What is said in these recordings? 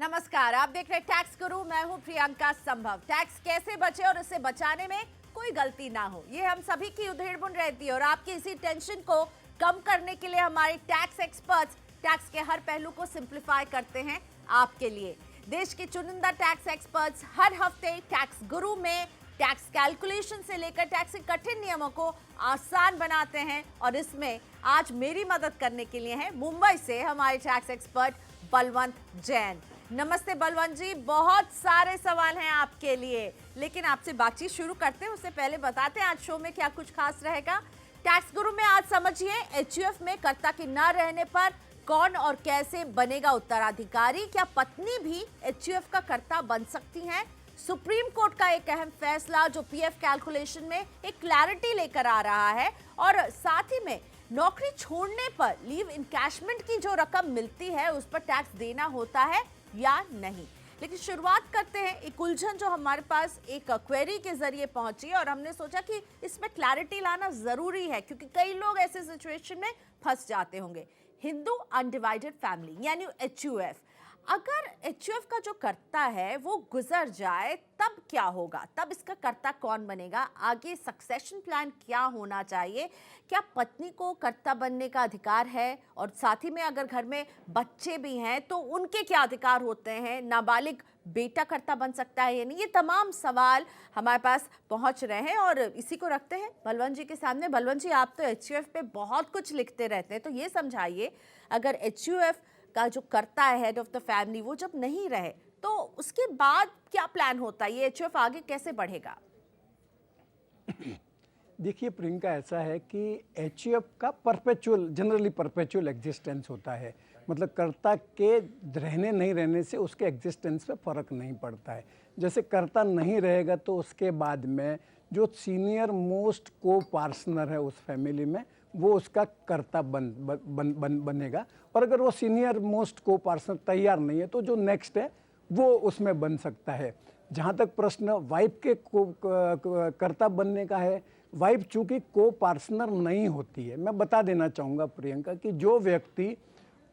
नमस्कार, आप देख रहे हैं टैक्स गुरु। मैं हूं प्रियंका संभव। टैक्स कैसे बचे और उसे बचाने में कोई गलती ना हो, ये हम सभी की उधेड़-बुन रहती है और आपकी इसी टेंशन को कम करने के लिए हमारे टैक्स एक्सपर्ट्स टैक्स के हर पहलू को सिंप्लीफाई करते हैं आपके लिए। देश के चुनिंदा टैक्स एक्सपर्ट्स हर हफ्ते टैक्स गुरु में टैक्स कैलकुलेशन से लेकर टैक्स के कठिन नियमों को आसान बनाते हैं और इसमें आज मेरी मदद करने के लिए हैं मुंबई से हमारे टैक्स एक्सपर्ट बलवंत जैन। नमस्ते बलवंत जी, बहुत सारे सवाल हैं आपके लिए, लेकिन आपसे बातचीत शुरू करते हैं उससे पहले बताते हैं आज शो में क्या कुछ खास रहेगा। टैक्स गुरु में आज समझिए एचयूएफ में कर्ता के न रहने पर कौन और कैसे बनेगा उत्तराधिकारी। क्या पत्नी भी एचयूएफ का कर्ता बन सकती हैं? सुप्रीम कोर्ट का एक अहम फैसला जो पीएफ कैलकुलेशन में एक क्लैरिटी लेकर आ रहा है और साथ ही में नौकरी छोड़ने पर लीव इनकैशमेंट की जो रकम मिलती है उस पर टैक्स देना होता है या नहीं। लेकिन शुरुआत करते हैं एक उलझन जो हमारे पास एक क्वेरी के जरिए पहुंची और हमने सोचा कि इसमें क्लैरिटी लाना जरूरी है क्योंकि कई लोग ऐसे सिचुएशन में फंस जाते होंगे। हिंदू अनडिवाइडेड फैमिली यानी एचयूएफ, अगर एचयूएफ का जो कर्ता है वो गुजर जाए तब क्या होगा? तब इसका कर्ता कौन बनेगा? आगे सक्सेशन प्लान क्या होना चाहिए? क्या पत्नी को कर्ता बनने का अधिकार है? और साथ ही में अगर घर में बच्चे भी हैं तो उनके क्या अधिकार होते हैं? नाबालिग बेटा कर्ता बन सकता है या नहीं? ये तमाम सवाल हमारे पास पहुंच रहे हैं और इसी को रखते हैं बलवंत जी के सामने। बलवंत जी, आप तो एचयूएफ पे बहुत कुछ लिखते रहते हैं, तो ये समझाइए अगर एचयूएफ का जो कर्ता है हेड ऑफ द फैमिली वो जब नहीं रहे तो उसके बाद क्या प्लान होता है? ये एचयूएफ आगे कैसे बढ़ेगा? देखिए प्रियंका, ऐसा है कि एचयूएफ का जनरली परपेचुअल एग्जिस्टेंस होता है। मतलब कर्ता के रहने नहीं रहने से उसके एग्जिस्टेंस पे फर्क नहीं पड़ता है। जैसे कर्ता नहीं रहेगा तो उसके बाद में जो सीनियर मोस्ट को पार्टनर है उस फैमिली में वो उसका कर्ता बनेगा और अगर वो सीनियर मोस्ट को पार्टनर तैयार नहीं है तो जो नेक्स्ट है वो उसमें बन सकता है। जहाँ तक प्रश्न वाइफ के कर्ता बनने का है, वाइफ चूंकि को पार्टनर नहीं होती है, मैं बता देना चाहूँगा प्रियंका कि जो व्यक्ति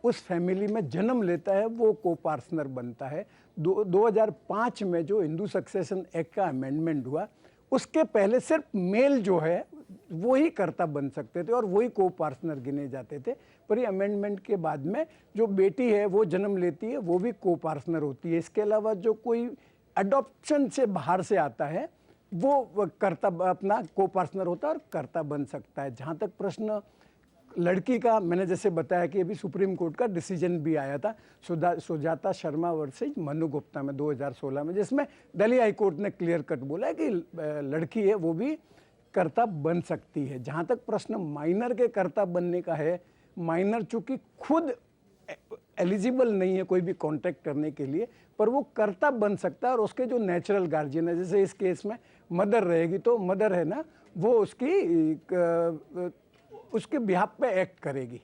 उस फैमिली में जन्म लेता है वो को पार्टनर बनता है। 2005 में जो हिंदू सक्सेशन एक्ट का अमेंडमेंट हुआ उसके पहले सिर्फ मेल जो है वही कर्ता बन सकते थे और वही को पार्टनर गिने जाते थे, पर ये अमेंडमेंट के बाद में जो बेटी है वो जन्म लेती है वो भी को पार्टनर होती है। इसके अलावा जो कोई अडॉप्शन से बाहर से आता है वो कर्ता अपना को पार्टनर होता है और कर्ता बन सकता है। जहाँ तक प्रश्न लड़की का, मैंने जैसे बताया कि अभी सुप्रीम कोर्ट का डिसीजन भी आया था सुजाता शर्मा वर्सेज मनु गुप्ता में 2016 में, जिसमें दिल्ली हाई कोर्ट ने क्लियर कट बोला है कि लड़की है वो भी कर्ता बन सकती है। जहाँ तक प्रश्न माइनर के कर्ता बनने का है, माइनर चूंकि खुद एलिजिबल नहीं है कोई भी कॉन्ट्रैक्ट करने के लिए, पर वो कर्ता बन सकता है और उसके जो नेचुरल गार्जियन है, जैसे इस केस में मदर रहेगी तो मदर है ना वो उसके बिहाफ पे एक्ट करेगी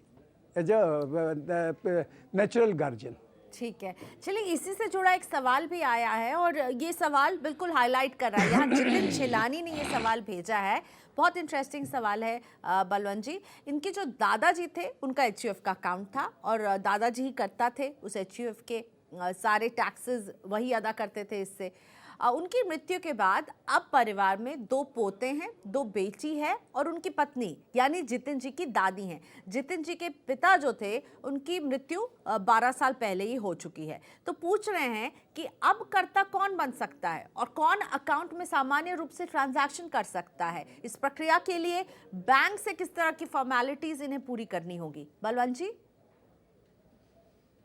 एज अ नेचुरल गार्जियन। ठीक है, चलिए इसी से जुड़ा एक सवाल भी आया है और ये सवाल बिल्कुल हाईलाइट कर रहा है। यहाँ जितिन छिलानी ने ये सवाल भेजा है, बहुत इंटरेस्टिंग सवाल है बलवंत जी। इनके जो दादाजी थे उनका एचयूएफ का अकाउंट था और दादाजी ही करता थे उस एचयूएफ के सारे टैक्सेस, वही अदा करते थे इससे। उनकी मृत्यु के बाद अब परिवार में 2 पोते हैं, 2 बेटी है और उनकी पत्नी यानी जितिन जी की दादी हैं। जितिन जी के पिता जो थे उनकी मृत्यु 12 साल पहले ही हो चुकी है। तो पूछ रहे हैं कि अब कर्ता कौन बन सकता है और कौन अकाउंट में सामान्य रूप से ट्रांजैक्शन कर सकता है? इस प्रक्रिया के लिए बैंक से किस तरह की फॉर्मेलिटीज इन्हें पूरी करनी होगी? बलवंत जी,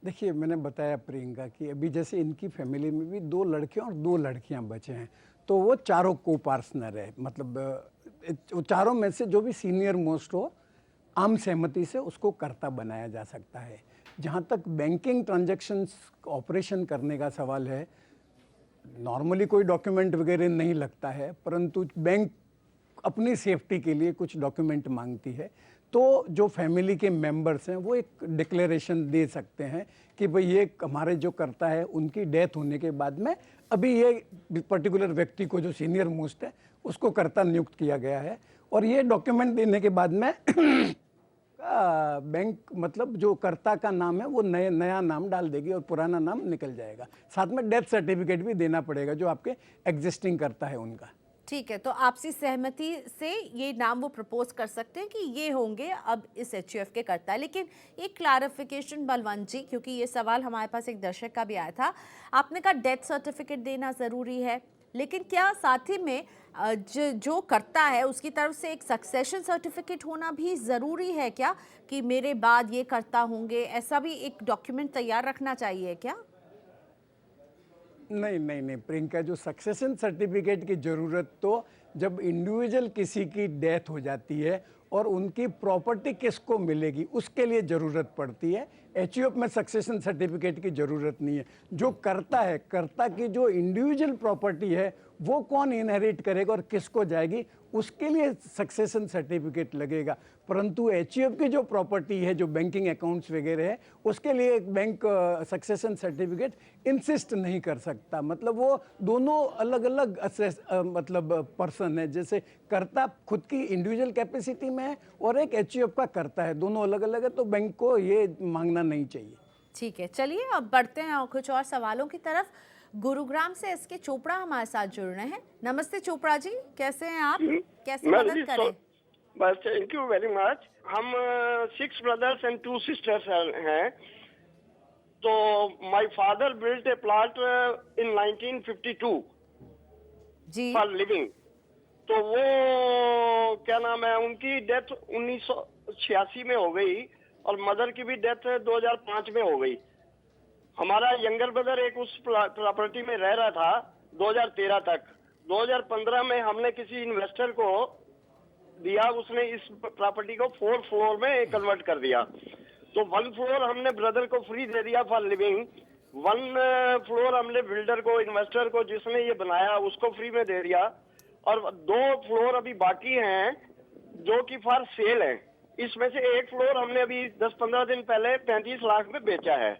देखिए मैंने बताया प्रियंका कि अभी जैसे इनकी फैमिली में भी 2 लड़के और 2 लड़कियां बचे हैं तो वो चारों को पार्टनर है। मतलब वो चारों में से जो भी सीनियर मोस्ट हो आम सहमति से उसको कर्ता बनाया जा सकता है। जहाँ तक बैंकिंग ट्रांजैक्शंस ऑपरेशन करने का सवाल है, नॉर्मली कोई डॉक्यूमेंट वगैरह नहीं लगता है, परंतु बैंक अपनी सेफ्टी के लिए कुछ डॉक्यूमेंट मांगती है तो जो फैमिली के मेंबर्स हैं वो एक डिक्लेरेशन दे सकते हैं कि भाई ये हमारे जो कर्ता है उनकी डेथ होने के बाद में अभी ये पर्टिकुलर व्यक्ति को जो सीनियर मोस्ट है उसको कर्ता नियुक्त किया गया है और ये डॉक्यूमेंट देने के बाद में बैंक मतलब जो कर्ता का नाम है वो नया नाम डाल देगी और पुराना नाम निकल जाएगा। साथ में डेथ सर्टिफिकेट भी देना पड़ेगा जो आपके एग्जिस्टिंग कर्ता है उनका। ठीक है, तो आपसी सहमति से ये नाम वो प्रपोज कर सकते हैं कि ये होंगे अब इस एचयूएफ के कर्ता। लेकिन एक क्लैरिफिकेशन बलवंत जी, क्योंकि ये सवाल हमारे पास एक दर्शक का भी आया था। आपने कहा डेथ सर्टिफिकेट देना ज़रूरी है, लेकिन क्या साथ ही में जो करता है उसकी तरफ से एक सक्सेशन सर्टिफिकेट होना भी ज़रूरी है क्या, कि मेरे बाद ये करता होंगे, ऐसा भी एक डॉक्यूमेंट तैयार रखना चाहिए क्या? नहीं प्रियंका, जो सक्सेशन सर्टिफिकेट की ज़रूरत तो जब इंडिविजुअल किसी की डेथ हो जाती है और उनकी प्रॉपर्टी किसको मिलेगी उसके लिए ज़रूरत पड़ती है। एचयूएफ में सक्सेशन सर्टिफिकेट की ज़रूरत नहीं है। जो करता है, करता की जो इंडिविजुअल प्रॉपर्टी है वो कौन इनहेरिट करेगा और किसको जाएगी उसके लिए सक्सेशन सर्टिफिकेट लगेगा। परंतु एचयूएफ की जो प्रॉपर्टी है, जो बैंकिंग अकाउंट्स वगैरह है, उसके लिए एक बैंक सक्सेशन सर्टिफिकेट इंसिस्ट नहीं कर सकता। मतलब वो दोनों अलग अलग मतलब पर्सन है। जैसे करता खुद की इंडिविजुअल कैपेसिटी में है और एक एचयूएफ का करता है, दोनों अलग अलग है, तो बैंक को ये मांगना नहीं चाहिए। ठीक है, चलिए अब बढ़ते हैं कुछ और सवालों की तरफ। गुरुग्राम से एसके चोपड़ा हमारे साथ जुड़ रहे हैं। नमस्ते चोपड़ा जी, कैसे हैं आप, कैसे मदद करें? बस थैंक यू वेरी मच। हम 6 brothers and 2 sisters हैं। तो my father built a plot in 1952 जी। For living. तो वो क्या नाम है, उनकी डेथ 1986 में हो गई और मदर की भी डेथ 2005 में हो गई। हमारा यंगर ब्रदर एक उस प्रॉपर्टी में रह रहा था 2013 तक। 2015 में हमने किसी इन्वेस्टर को दिया, उसने इस प्रॉपर्टी को 4 फ्लोर में कन्वर्ट कर दिया। तो 1 फ्लोर हमने ब्रदर को फ्री दे दिया फॉर लिविंग, 1 फ्लोर हमने बिल्डर को, इन्वेस्टर को जिसने ये बनाया उसको फ्री में दे दिया, और 2 फ्लोर अभी बाकी हैं जो कि फॉर सेल है। इसमें से 1 फ्लोर हमने अभी 10-15 दिन पहले 35 लाख में बेचा है।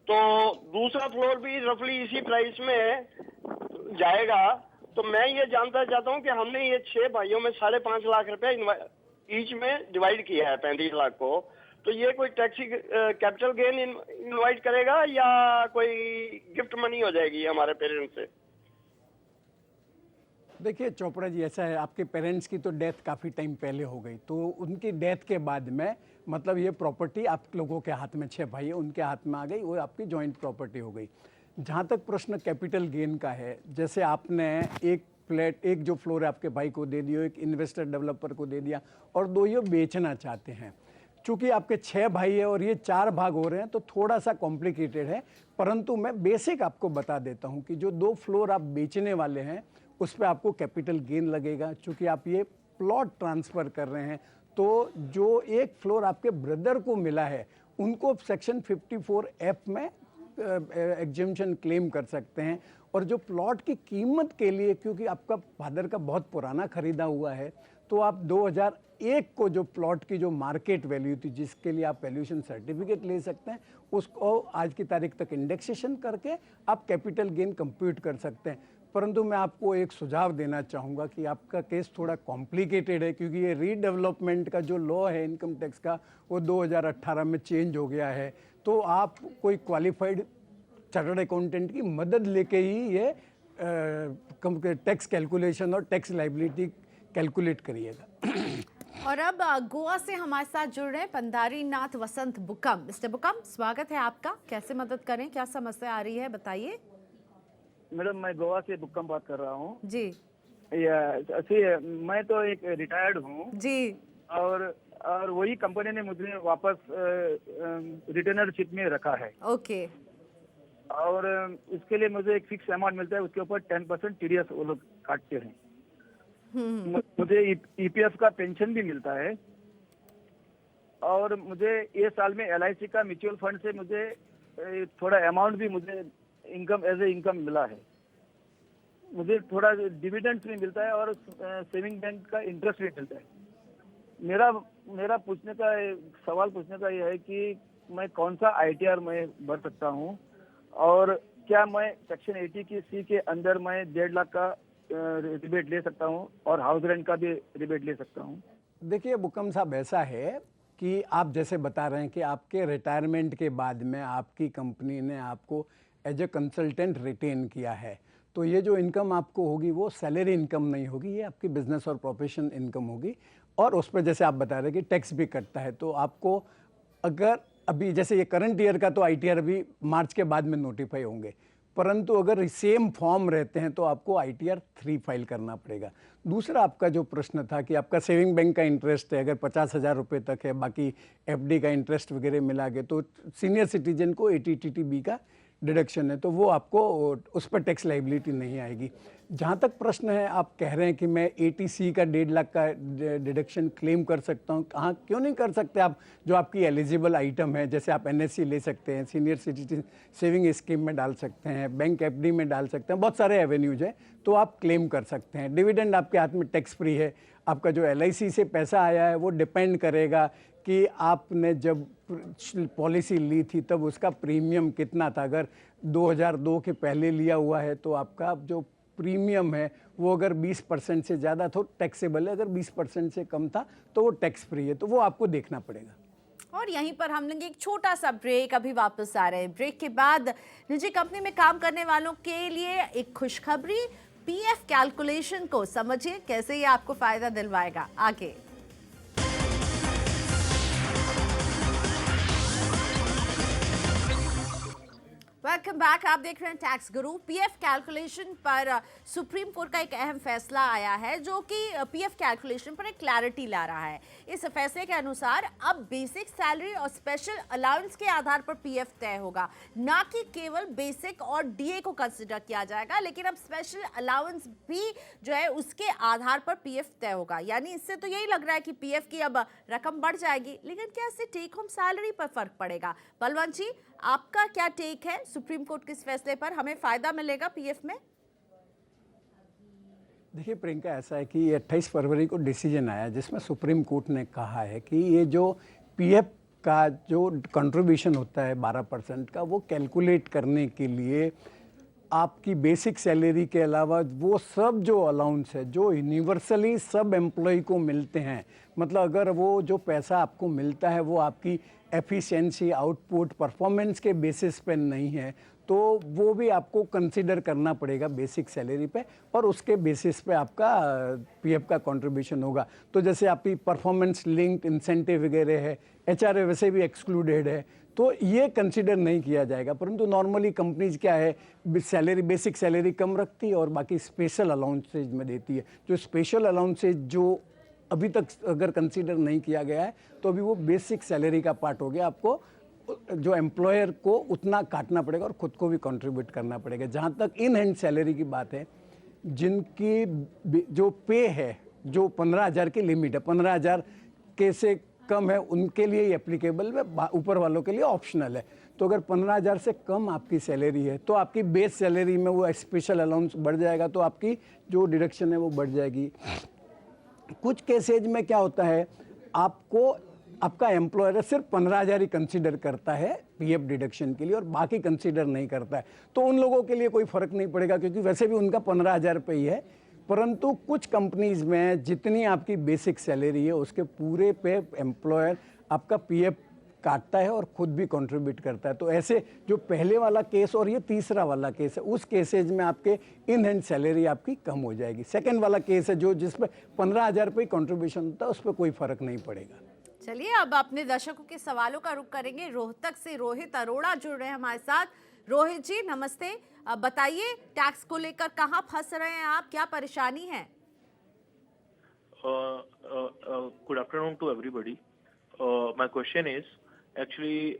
तो दूसरा फ्लोर भी रफली इसी प्राइस में जाएगा। तो मैं ये जानना चाहता हूँ कि हमने ये 6 भाइयों में 5.5 लाख रुपए ईच में डिवाइड किया है 35 लाख को। तो ये कोई टैक्सी कैपिटल गेन इनवाइट करेगा या कोई गिफ्ट मनी हो जाएगी हमारे पेरेंट्स से? देखिए चोपड़ा जी, ऐसा है, आपके पेरेंट्स की तो डेथ काफ़ी टाइम पहले हो गई, तो उनकी डेथ के बाद में मतलब ये प्रॉपर्टी आप लोगों के हाथ में, 6 भाई है उनके हाथ में आ गई, वो आपकी जॉइंट प्रॉपर्टी हो गई। जहाँ तक प्रश्न कैपिटल गेन का है, जैसे आपने एक जो फ्लोर है आपके भाई को दे दिया, एक इन्वेस्टर डेवलपर को दे दिया और 2 ये बेचना चाहते हैं। चूँकि आपके 6 भाई है और ये 4 भाग हो रहे हैं तो थोड़ा सा कॉम्प्लिकेटेड है, परंतु मैं बेसिक आपको बता देता हूँ कि जो 2 फ्लोर आप बेचने वाले हैं उस पर आपको कैपिटल गेन लगेगा। चूँकि आप ये प्लॉट ट्रांसफ़र कर रहे हैं तो जो 1 फ्लोर आपके ब्रदर को मिला है उनको सेक्शन 54F में एग्जेम्पशन क्लेम कर सकते हैं। और जो प्लॉट की कीमत के लिए, क्योंकि आपका फादर का बहुत पुराना खरीदा हुआ है, तो आप 2001 को जो प्लॉट की जो मार्केट वैल्यू थी जिसके लिए आप वैल्यूएशन सर्टिफिकेट ले सकते हैं, उसको आज की तारीख तक इंडेक्सेशन करके आप कैपिटल गेन कंप्यूट कर सकते हैं। परंतु मैं आपको एक सुझाव देना चाहूँगा कि आपका केस थोड़ा कॉम्प्लिकेटेड है, क्योंकि ये रीडेवलपमेंट का जो लॉ है इनकम टैक्स का वो 2018 में चेंज हो गया है। तो आप कोई क्वालिफाइड चार्टर्ड अकाउंटेंट की मदद लेके ही ये टैक्स कैलकुलेशन और टैक्स लाइबिलिटी कैलकुलेट करिएगा। और अब गोवा से हमारे साथ जुड़ रहे हैं पंडारी नाथ वसंत बुकम। मिस्टर बुकम, स्वागत है आपका, कैसे मदद करें, क्या समस्या आ रही है बताइए। मैडम, मैं गोवा से बुक्कम बात कर रहा हूँ जी। मैं तो एक रिटायर्ड हूँ जी। और वही कंपनी ने मुझे वापस रिटर्नरशिप में रखा है। ओके। और इसके लिए मुझे एक फिक्स अमाउंट मिलता है, उसके ऊपर 10% टीडीएस वो लोग काटते हैं। मुझे ईपीएफ का पेंशन भी मिलता है और मुझे ये साल में एलआईसी का म्यूचुअल फंड से मुझे थोड़ा अमाउंट भी मुझे इनकम एज ए इनकम मिला है। मुझे थोड़ा डिविडेंड्स भी मिलता है और सेविंग बैंक का इंटरेस्ट भी मिलता है। मेरा सवाल पूछने का ये है कि मैं कौन सा आईटीआर में भर सकता हूँ और क्या मैं सेक्शन 80 की सी के अंदर मैं 1.5 लाख का रिबेट ले सकता हूँ और हाउस रेंट का भी रिबेट ले सकता हूँ? देखिए बुकम साहब, ऐसा है कि आप जैसे बता रहे हैं कि आपके रिटायरमेंट के बाद में आपकी कंपनी ने आपको एज ए कंसल्टेंट रिटेन किया है, तो ये जो इनकम आपको होगी वो सैलरी इनकम नहीं होगी, ये आपकी बिजनेस और प्रोफेशन इनकम होगी। और उस पर जैसे आप बता रहे हैं कि टैक्स भी कटता है, तो आपको अगर अभी जैसे ये करंट ईयर का तो ITR अभी मार्च के बाद में नोटिफाई होंगे, परंतु अगर सेम फॉर्म रहते हैं तो आपको ITR 3 फाइल करना पड़ेगा। दूसरा आपका जो प्रश्न था कि आपका सेविंग बैंक का इंटरेस्ट है, अगर 50,000 रुपये तक है, बाकी FD का इंटरेस्ट वगैरह मिला के, तो सीनियर सिटीजन को ATTTB का डिडक्शन है, तो वो आपको उस पर टैक्स लाइबिलिटी नहीं आएगी। जहाँ तक प्रश्न है, आप कह रहे हैं कि मैं ATC का 1.5 लाख का डिडक्शन क्लेम कर सकता हूँ, कहाँ क्यों नहीं कर सकते आप? जो आपकी एलिजिबल आइटम है, जैसे आप NSC ले सकते हैं, सीनियर सिटीजन सेविंग स्कीम में डाल सकते हैं, बैंक FD में डाल सकते हैं, बहुत सारे एवेन्यूज हैं, तो आप क्लेम कर सकते हैं। डिविडेंड आपके हाथ में टैक्स फ्री है। आपका जो LIC से पैसा आया है वो डिपेंड करेगा कि आपने जब पॉलिसी ली थी तब उसका प्रीमियम कितना था। अगर 2002 के पहले लिया हुआ है तो आपका जो प्रीमियम है वो अगर 20% से ज़्यादा तो टैक्सेबल है, अगर 20% से कम था तो वो टैक्स फ्री है, तो वो आपको देखना पड़ेगा। और यहीं पर हम लेंगे एक छोटा सा ब्रेक, अभी वापस आ रहे हैं। ब्रेक के बाद निजी कंपनी में काम करने वालों के लिए एक खुशखबरी, PF कैलकुलेशन को समझिए कैसे ये आपको फायदा दिलवाएगा। आगे वेलकम बैक। आप देख रहे हैं टैक्स गुरु। PF कैलकुलेशन पर सुप्रीम कोर्ट का एक अहम फैसला आया है जो कि PF कैलकुलेशन पर एक क्लैरिटी ला रहा है। इस फैसले के अनुसार अब बेसिक सैलरी और स्पेशल अलाउंस के आधार पर PF तय होगा, ना कि केवल बेसिक और DA को कंसिडर किया जाएगा, लेकिन अब स्पेशल अलाउंस भी जो है उसके आधार पर PF तय होगा। यानी इससे तो यही लग रहा है कि PF की अब रकम बढ़ जाएगी, लेकिन क्या इससे टेक होम सैलरी पर फर्क पड़ेगा? बलवंत जी, आपका क्या टेक है सुप्रीम कोर्ट के इस फैसले पर? हमें फायदा मिलेगा PF में? देखिए प्रियंका, ऐसा है कि 28 फरवरी को डिसीजन आया जिसमें सुप्रीम कोर्ट ने कहा है कि ये जो PF का जो कंट्रीब्यूशन होता है 12% का, वो कैलकुलेट करने के लिए आपकी बेसिक सैलरी के अलावा वो सब जो अलाउंस है जो यूनिवर्सली सब एम्प्लॉय को मिलते हैं, मतलब अगर वो जो पैसा आपको मिलता है वो आपकी एफिशिएंसी, आउटपुट, परफॉर्मेंस के बेसिस पे नहीं है, तो वो भी आपको कंसीडर करना पड़ेगा बेसिक सैलरी पे, और उसके बेसिस पे आपका PF का कंट्रीब्यूशन होगा। तो जैसे आपकी परफॉर्मेंस लिंक्ड इंसेंटिव वगैरह है, HRA वैसे भी एक्सक्लूडेड है, तो ये कंसीडर नहीं किया जाएगा। परंतु नॉर्मली कंपनीज क्या है, सैलरी बेसिक सैलरी कम रखती है और बाकी स्पेशल अलाउंसेज में देती है। जो स्पेशल अलाउंसेज जो अभी तक अगर कंसीडर नहीं किया गया है तो अभी वो बेसिक सैलरी का पार्ट हो गया, आपको जो एम्प्लॉयर को उतना काटना पड़ेगा और ख़ुद को भी कंट्रीब्यूट करना पड़ेगा। जहाँ तक इन हैंड सैलरी की बात है, जिनकी जो पे है, जो 15,000 की लिमिट है, 15,000 के से कम है उनके लिए ही एप्लीकेबल है, ऊपर वालों के लिए ऑप्शनल है। तो अगर 15,000 से कम आपकी सैलरी है तो आपकी बेस सैलरी में वो स्पेशल अलाउंस बढ़ जाएगा, तो आपकी जो डिडक्शन है वो बढ़ जाएगी। कुछ केसेज में क्या होता है, आपको आपका एम्प्लॉयर सिर्फ 15,000 ही कंसीडर करता है PF डिडक्शन के लिए और बाकी कंसीडर नहीं करता है, तो उन लोगों के लिए कोई फ़र्क नहीं पड़ेगा क्योंकि वैसे भी उनका 15,000 रुपये ही है। परंतु कुछ कंपनीज में जितनी आपकी बेसिक सैलरी है उसके पूरे पे एम्प्लॉयर आपका PF काटता है और खुद भी कंट्रीब्यूट करता है। तो ऐसे जो पहले वाला केस और ये तीसरा वाला केस है, उस केसेज में आपके इन हैंड सैलरी आपकी कम हो जाएगी। सेकंड वाला केस है जो जिसमें 15,000 रुपये कंट्रीब्यूशन होता है, उस पर कोई फर्क नहीं पड़ेगा। चलिए अब अपने दर्शकों के सवालों का रुख करेंगे। रोहतक से रोहित अरोड़ा जुड़ रहे हैं हमारे साथ। रोहित जी नमस्ते, बताइए टैक्स को लेकर कहाँ फंस रहे हैं आप, क्या परेशानी है? Good afternoon to everybody. My question is actually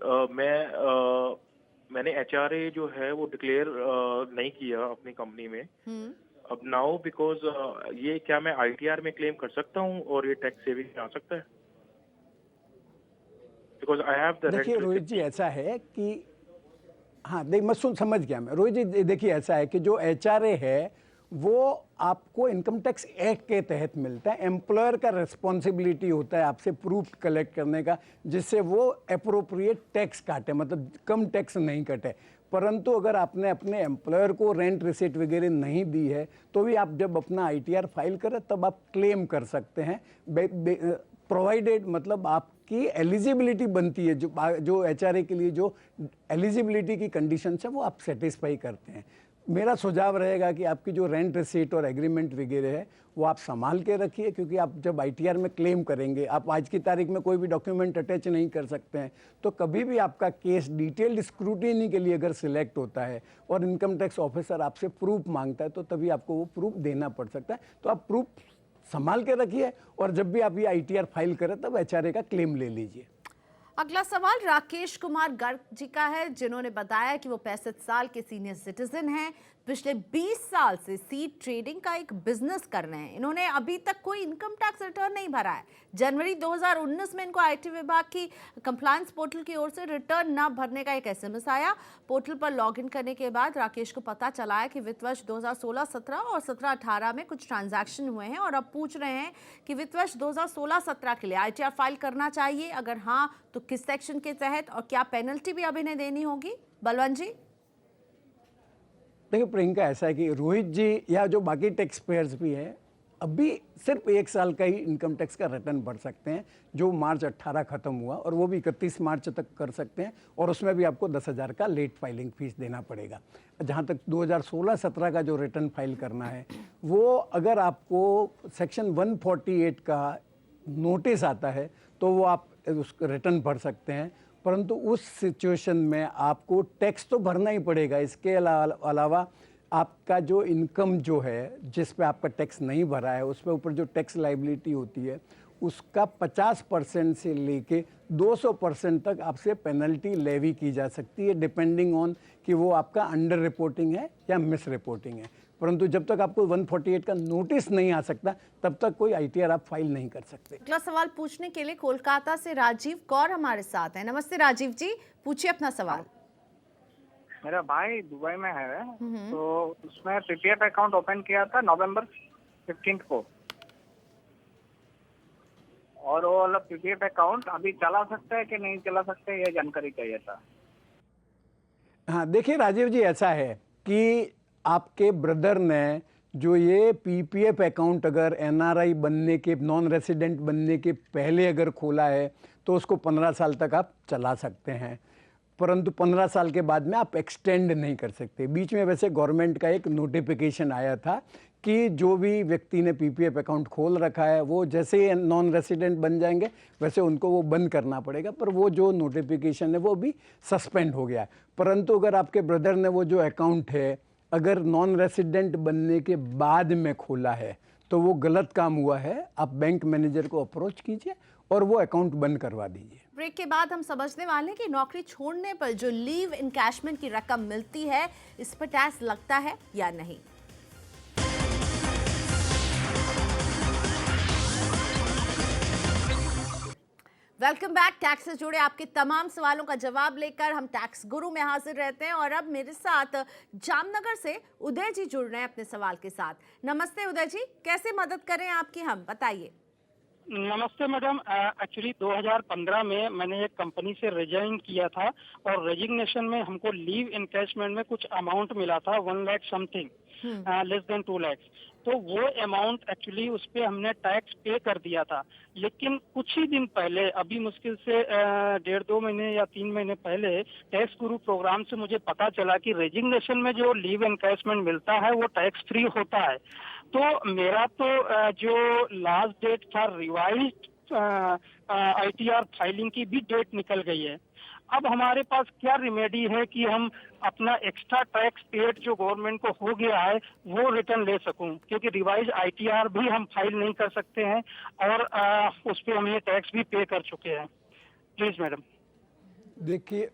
मैंने HRA जो है वो डिक्लेयर नहीं किया अपनी कंपनी में। अब नाउ बिकॉज ये क्या मैं ITR में क्लेम कर सकता हूँ और ये टैक्स सेविंग में आ सकता है? Because I have the. देखिए रोहित जी, ऐसा है कि हाँ मैं समझ गया मैं। रोहित जी देखिए, ऐसा है कि जो HRA है वो आपको इनकम टैक्स एक्ट के तहत मिलता है। एम्प्लॉयर का रिस्पॉन्सिबिलिटी होता है आपसे प्रूफ कलेक्ट करने का, जिससे वो अप्रोप्रिएट टैक्स काटे, मतलब कम टैक्स नहीं कटे। परंतु अगर आपने अपने एम्प्लॉयर को रेंट रिसीट वगैरह नहीं दी है तो भी आप जब अपना ITR फाइल करें तब आप क्लेम कर सकते हैं प्रोवाइडेड, मतलब आपकी एलिजिबिलिटी बनती है, जो एचआरए के लिए जो एलिजिबिलिटी की कंडीशन है वो आप सेटिस्फाई करते हैं। मेरा सुझाव रहेगा कि आपकी जो रेंट रिसीट और एग्रीमेंट वगैरह है वो आप संभाल के रखिए, क्योंकि आप जब आईटीआर में क्लेम करेंगे, आप आज की तारीख में कोई भी डॉक्यूमेंट अटैच नहीं कर सकते हैं, तो कभी भी आपका केस डिटेल्ड स्क्रूटिनी के लिए अगर सिलेक्ट होता है और इनकम टैक्स ऑफिसर आपसे प्रूफ मांगता है तो तभी आपको वो प्रूफ देना पड़ सकता है। तो आप प्रूफ संभाल के रखिए और जब भी आप ये आईटीआर फाइल करें तब एचआरए का क्लेम ले लीजिए। अगला सवाल राकेश कुमार गर्ग जी का है, जिन्होंने बताया कि वो 65 साल के सीनियर सिटीजन हैं, पिछले 20 साल से सीड ट्रेडिंग का एक बिजनेस कर रहे हैं। इन्होंने अभी तक कोई इनकम टैक्स रिटर्न नहीं भरा है। जनवरी 2019 में इनको आईटी विभाग की कंप्लायंस पोर्टल की ओर से रिटर्न न भरने का एक एसएमएस आया। पोर्टल पर लॉगिन करने के बाद राकेश को पता चला है कि वित्त वर्ष 2016-17 और 17-18 में कुछ ट्रांजैक्शन हुए हैं और अब पूछ रहे हैं कि वित्त वर्ष 2016-17 के लिए आईटीआर फाइल करना चाहिए, अगर हाँ तो किस सेक्शन के तहत और क्या पेनल्टी भी अब इन्हें देनी होगी। बलवंत जी। देखिए प्रियंका, ऐसा है कि रोहित जी या जो बाकी टैक्स पेयर्स भी हैं अभी सिर्फ 1 साल का ही इनकम टैक्स का रिटर्न भर सकते हैं, जो मार्च 18 खत्म हुआ, और वो भी 31 मार्च तक कर सकते हैं, और उसमें भी आपको 10,000 का लेट फाइलिंग फीस देना पड़ेगा। जहाँ तक 2016-17 का जो रिटर्न फाइल करना है वो अगर आपको सेक्शन 148 का नोटिस आता है तो वो आप उस रिटर्न भर सकते हैं, परंतु उस सिचुएशन में आपको टैक्स तो भरना ही पड़ेगा। इसके अलावा आपका जो इनकम जो है जिस पे आपका टैक्स नहीं भरा है उस पे ऊपर जो टैक्स लाइबिलिटी होती है उसका 50% से लेके 200% तक आपसे पेनल्टी लेवी की जा सकती है, डिपेंडिंग ऑन कि वो आपका अंडर रिपोर्टिंग है या मिस रिपोर्टिंग है। परंतु जब तक आपको 148 का नोटिस नहीं आ सकता तब तक कोई आईटीआर आप फाइल नहीं कर सकते। अगला सवाल पूछने के लिए कोलकाता से राजीव कौर हमारे साथ हैं। नमस्ते राजीव जी, पूछिए अपना सवाल। मेरा भाई दुबई में है, तो उसमें पीपीएफ अकाउंट ओपन किया था नवंबर 15 को, और वो वाला पीपीएफ अकाउंट अभी चला सकता है कि नहीं चला सकता है, ये जानकारी चाहिए था। हाँ देखिए राजीव जी, ऐसा है कि आपके ब्रदर ने जो ये पीपीएफ अकाउंट अगर एनआरआई बनने के, नॉन रेसिडेंट बनने के पहले अगर खोला है तो उसको 15 साल तक आप चला सकते हैं, परंतु 15 साल के बाद में आप एक्सटेंड नहीं कर सकते। बीच में वैसे गवर्नमेंट का एक नोटिफिकेशन आया था कि जो भी व्यक्ति ने पीपीएफ अकाउंट खोल रखा है वो जैसे ही नॉन रेसिडेंट बन जाएंगे वैसे उनको वो बंद करना पड़ेगा, पर वो जो नोटिफिकेशन है वो भी सस्पेंड हो गया है। परंतु अगर आपके ब्रदर ने वो जो अकाउंट है अगर नॉन रेसिडेंट बनने के बाद में खोला है तो वो गलत काम हुआ है। आप बैंक मैनेजर को अप्रोच कीजिए और वो अकाउंट बंद करवा दीजिए। ब्रेक के बाद हम समझने वाले हैं कि नौकरी छोड़ने पर जो लीव इनकैशमेंट की रकम मिलती है इस पर टैक्स लगता है या नहीं। Welcome back. टैक्स से जुड़े आपके तमाम सवालों का जवाब लेकर हम टैक्स गुरु में हाजिर रहते हैं, और अब मेरे साथ जामनगर से उदय जी जुड़ रहे हैं अपने सवाल के साथ। नमस्ते उदय जी, कैसे मदद करें आपकी, हम बताइए। नमस्ते मैडम। एक्चुअली 2015 में मैंने एक कंपनी से रिजाइन किया था, और रेजिग्नेशन में हमको लीव इनकैशमेंट में कुछ अमाउंट मिला था, 1 lakh something, less than 2 lakh. तो वो अमाउंट एक्चुअली उस पे हमने टैक्स पे कर दिया था, लेकिन कुछ ही दिन पहले, अभी मुश्किल से 1.5-2 महीने या 3 महीने पहले टैक्स गुरु प्रोग्राम से मुझे पता चला कि रेजिग्नेशन में जो लीव इनकैशमेंट मिलता है वो टैक्स फ्री होता है। तो मेरा तो जो लास्ट डेट था रिवाइज्ड आईटीआर फाइलिंग की भी डेट निकल गई है। अब हमारे पास क्या रिमेडी है कि हम अपना एक्स्ट्रा टैक्स पेड जो गवर्नमेंट को हो गया है वो रिटर्न ले सकूं, क्योंकि रिवाइज आईटीआर भी हम फाइल नहीं कर सकते हैं और उस पर हम ये टैक्स भी पे कर चुके हैं। Please madam.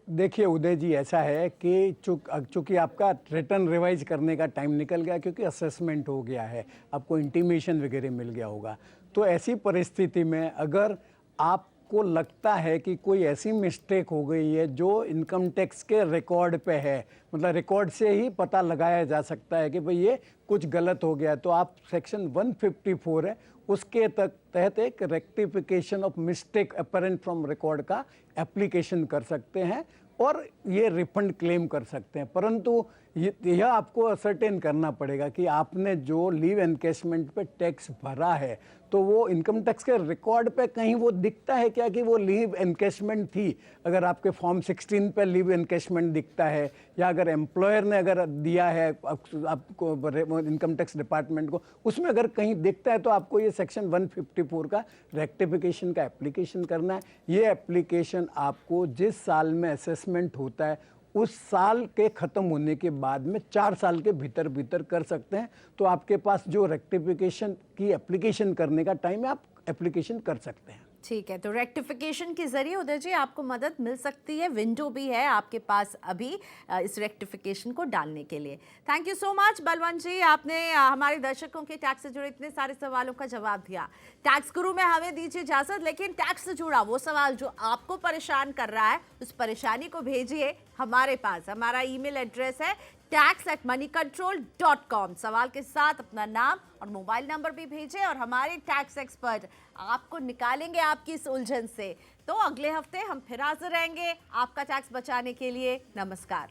देखिए उदय जी, ऐसा है कि चूंकि आपका रिटर्न रिवाइज करने का टाइम निकल गया, क्योंकि असेसमेंट हो गया है, आपको इंटीमेशन वगैरह मिल गया होगा, तो ऐसी परिस्थिति में अगर आपको लगता है कि कोई ऐसी मिस्टेक हो गई है जो इनकम टैक्स के रिकॉर्ड पे है, मतलब रिकॉर्ड से ही पता लगाया जा सकता है कि भाई ये कुछ गलत हो गया, तो आप सेक्शन 154 है उसके तहत एक rectification of mistake apparent from record का एप्लीकेशन कर सकते हैं और ये रिफंड क्लेम कर सकते हैं। परंतु यह आपको असर्टेन करना पड़ेगा कि आपने जो लीव एनकेशमेंट पे टैक्स भरा है तो वो इनकम टैक्स के रिकॉर्ड पे कहीं वो दिखता है क्या कि वो लीव एनकेशमेंट थी। अगर आपके फॉर्म 16 पे लीव एनकेशमेंट दिखता है, या अगर एम्प्लॉयर ने अगर दिया है आपको इनकम टैक्स डिपार्टमेंट को, उसमें अगर कहीं दिखता है तो आपको ये सेक्शन 154 का रेक्टिफिकेशन का एप्लीकेशन करना है। ये एप्लीकेशन आपको जिस साल में असेसमेंट होता है उस साल के ख़त्म होने के बाद में 4 साल के भीतर भीतर कर सकते हैं। तो आपके पास जो रेक्टिफिकेशन की एप्लीकेशन करने का टाइम है, आप एप्लीकेशन कर सकते हैं। ठीक है, तो रेक्टिफिकेशन के जरिए उदय जी आपको मदद मिल सकती है, विंडो भी है आपके पास अभी इस रेक्टिफिकेशन को डालने के लिए। Thank you so much Balwant ji, आपने हमारे दर्शकों के टैक्स से जुड़े इतने सारे सवालों का जवाब दिया। टैक्स गुरु में हमें दीजिए इजाजत, लेकिन टैक्स से जुड़ा वो सवाल जो आपको परेशान कर रहा है उस परेशानी को भेजिए हमारे पास। हमारा ईमेल एड्रेस है tax@moneycontrol.com। सवाल के साथ अपना नाम और मोबाइल नंबर भी भेजें और हमारे टैक्स एक्सपर्ट आपको निकालेंगे आपकी इस उलझन से। तो अगले हफ्ते हम फिर हाजिर रहेंगे आपका टैक्स बचाने के लिए। नमस्कार।